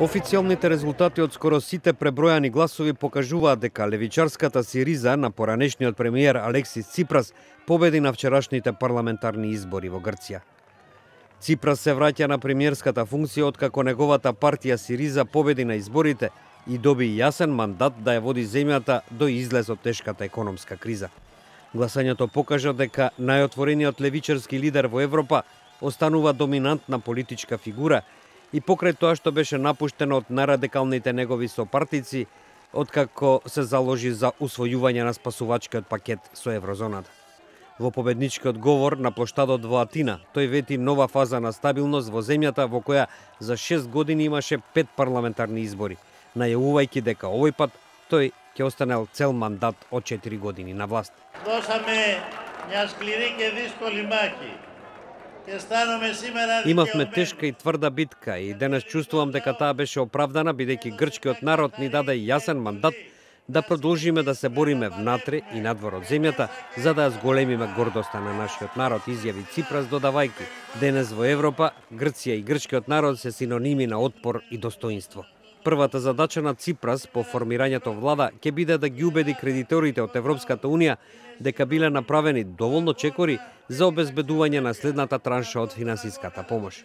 Официјалните резултати од скоро сите пребројани гласови покажуваат дека левичарската Сириза на поранешниот премиер Алексис Ципрас победи на вчерашните парламентарни избори во Грција. Ципрас се враќа на премиерската функција откако неговата партија Сириза победи на изборите и доби јасен мандат да ја води земјата до излез од тешката економска криза. Гласањето покажа дека најотворениот левичарски лидер во Европа останува доминантна политичка фигура и покрај тоа што беше напуштено од најрадикалните негови сопартици, откако се заложи за усвојување на спасувачкиот пакет со еврозоната. Во победничкиот говор на плоштадот во Атина, тој вети нова фаза на стабилност во земјата во која за 6 години имаше 5 парламентарни избори, најавувајќи дека овој пат тој ќе останел цел мандат од 4 години на власт. Досаме μια склири και δύσκολη μάχη. Имавме тешка и тврда битка и денес чувствувам дека таа беше оправдана бидејќи грчкиот народ ни даде јасен мандат да продолжиме да се бориме внатре и надвор од земјата за да ја зголемиме гордоста на нашиот народ, изјави Ципрас додавајќи: денес во Европа Грција и грчкиот народ се синоними на отпор и достоинство. Првата задача на Ципрас по формирањето влада ќе биде да ги убеди кредиторите од Европската Унија дека биле направени доволно чекори за обезбедување на следната транша од финансиската помош.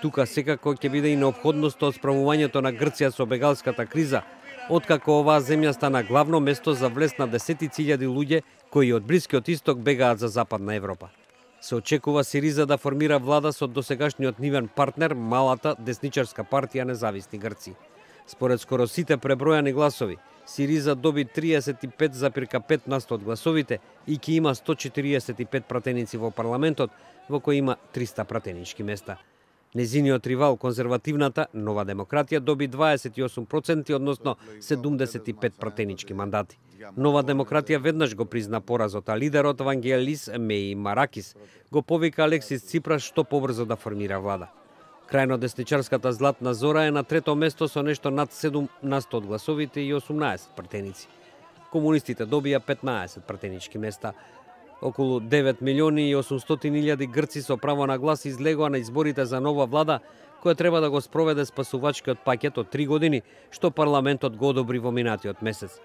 Тука секако ќе биде и неопходноста од справувањето на Грција со бегалската криза, откако оваа земја стана главно место за влез на десетици илјади луѓе кои од Блискиот исток бегаат за Западна Европа. Се очекува Сириза да формира влада со досегашниот нивен партнер, малата десничарска партија Независни Грци. Според скоро сите пребројани гласови, Сириза доби 35,5% од гласовите и ќе има 145 пратеници во парламентот, во кој има 300 пратенички места. Незиниот ривал, конзервативната Нова демократија, доби 28%, односно 75 пратенички мандати. Нова демократија веднаш го призна поразот, а лидерот Вангелис Меи Маракис го повика Алексис Ципрас што побрзо да формира влада. Крајно десничарската Златна Зора е на трето место со нешто над 7% од гласовите и 18 пратеници. Комунистите добија 15 пратенички места. Околу 9 милиони и 800 илјади грци со право на глас излегоа на изборите за нова влада, која треба да го спроведе спасувачкиот пакет од 3 години, што парламентот го одобри во минатиот месец.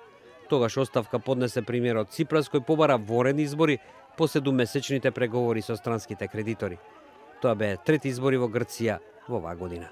Тогаш оставка поднесе премиерот Ципрас, кој побара воредни избори по 7-месечните преговори со странските кредитори. Тоа беа трети избори во Грција во оваа година.